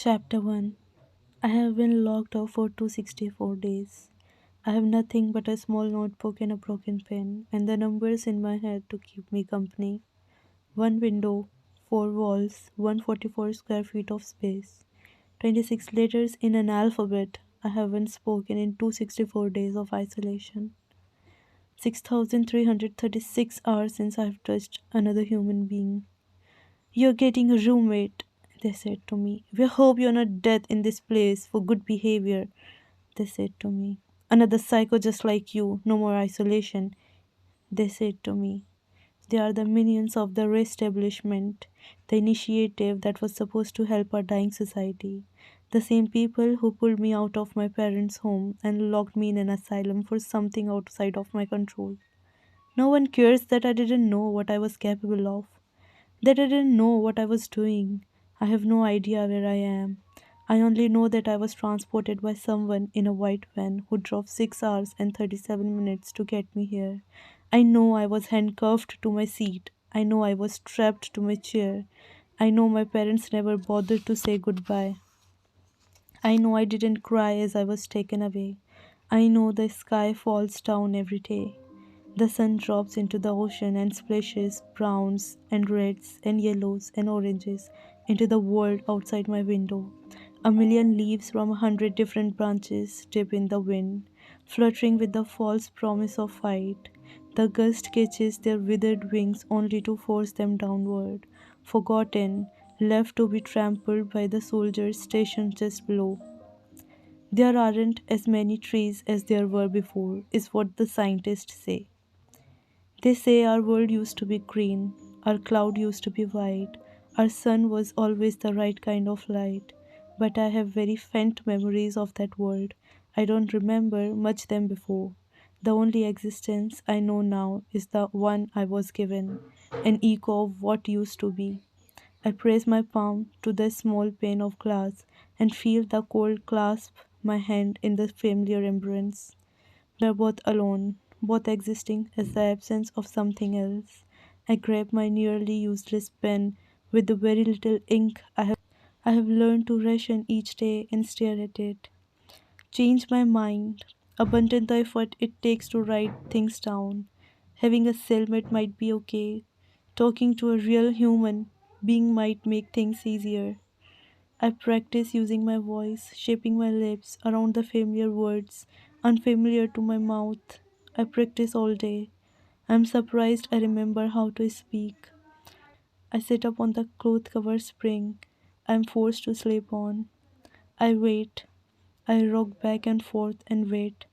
Chapter 1. I have been locked up for 264 days. I have nothing but a small notebook and a broken pen, and the numbers in my head to keep me company. One window, four walls, 144 square feet of space, 26 letters in an alphabet I haven't spoken in 264 days of isolation. 6,336 hours since I've touched another human being. You're getting a roommate, they said to me. We hope you're not dead in this place for good behavior, they said to me. Another psycho just like you, no more isolation, they said to me. They are the minions of the Reestablishment, the initiative that was supposed to help our dying society. The same people who pulled me out of my parents' home and locked me in an asylum for something outside of my control. No one cares that I didn't know what I was capable of, that I didn't know what I was doing. I have no idea where I am. I only know that I was transported by someone in a white van who drove 6 hours and 37 minutes to get me here. I know I was handcuffed to my seat. I know I was strapped to my chair. I know my parents never bothered to say goodbye. I know I didn't cry as I was taken away. I know the sky falls down every day. The sun drops into the ocean and splashes browns and reds and yellows and oranges into the world outside my window. A million leaves from 100 different branches dip in the wind, fluttering with the false promise of fight. The gust catches their withered wings only to force them downward, forgotten, left to be trampled by the soldiers stationed just below. There aren't as many trees as there were before, is what the scientists say. They say our world used to be green, our cloud used to be white, our sun was always the right kind of light. But I have very faint memories of that world. I don't remember much them before. The only existence I know now is the one I was given, an echo of what used to be. I press my palm to the small pane of glass and feel the cold clasp my hand in the familiar embrace. We are both alone, both existing as the absence of something else. I grab my nearly useless pen with the very little ink I have learned to ration each day and stare at it. Change my mind, abandon the effort it takes to write things down. Having a cellmate might be okay. Talking to a real human being might make things easier. I practice using my voice, shaping my lips around the familiar words, unfamiliar to my mouth. I practice all day. I'm surprised I remember how to speak. I sit up on the cloth cover spring I'm forced to sleep on. I wait. I rock back and forth and wait.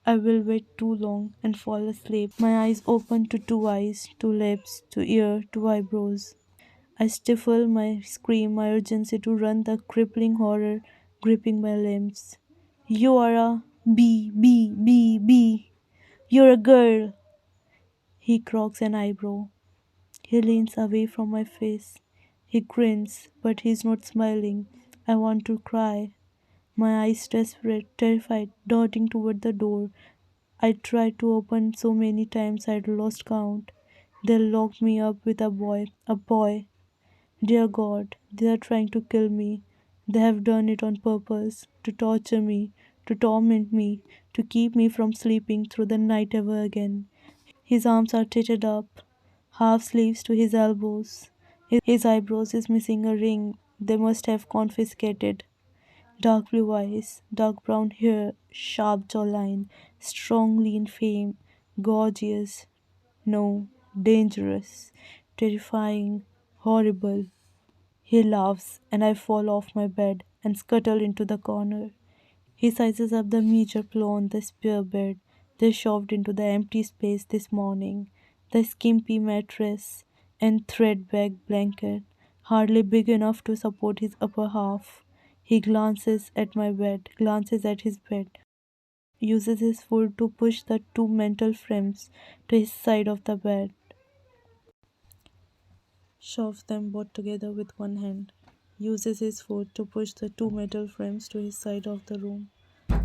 I will wait too long and fall asleep. My eyes open to two eyes, to lips, to ear, to eyebrows. I stifle my scream, my urgency to run, the crippling horror gripping my limbs. You are a B. You're a girl. He crocks an eyebrow. He leans away from my face. He grins, but he's not smiling. I want to cry. My eyes desperate, terrified, darting toward the door. I tried to open so many times I'd lost count. They locked me up with a boy. A boy. Dear God, they are trying to kill me. They have done it on purpose, to torture me, to torment me, to keep me from sleeping through the night ever again. His arms are titted up, half sleeves to his elbows. His eyebrows is missing a ring they must have confiscated. Dark blue eyes, dark brown hair, sharp jawline, strong lean frame, gorgeous, no, dangerous, terrifying, horrible. He laughs, and I fall off my bed and scuttle into the corner. He sizes up the major plow on the spare bed they shoved into the empty space this morning. The skimpy mattress and threadbag blanket, hardly big enough to support his upper half. He glances at his bed, uses his foot to push the two metal frames to his side of the bed, shoves them both together with one hand, uses his foot to push the two metal frames to his side of the room,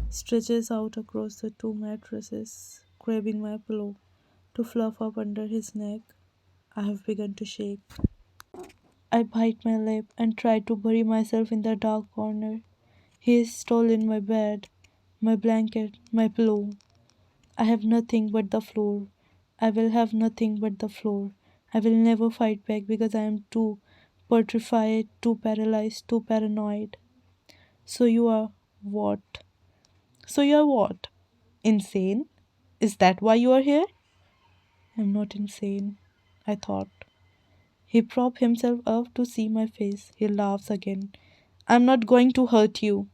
stretches out across the two mattresses, grabbing my pillow to fluff up under his neck. I have begun to shake. I bite my lip and try to bury myself in the dark corner. He is stolen my bed, my blanket, my pillow. I have nothing but the floor. I will have nothing but the floor. I will never fight back because I am too petrified, too paralyzed, too paranoid. So you are what? So you are what? Insane? Is that why you are here? I'm not insane, I thought. He propped himself up to see my face. He laughs again. I'm not going to hurt you.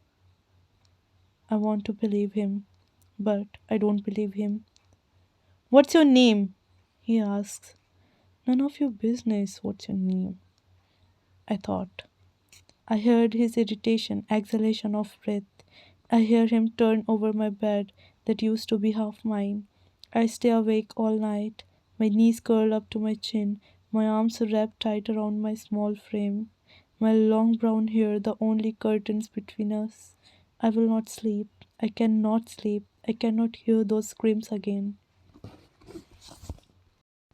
I want to believe him, but I don't believe him. What's your name? He asks. None of your business. What's your name? I thought. I heard his irritation, exhalation of breath. I hear him turn over my bed that used to be half mine. I stay awake all night, my knees curl up to my chin, my arms wrapped tight around my small frame, my long brown hair the only curtains between us. I will not sleep. I cannot sleep. I cannot hear those screams again.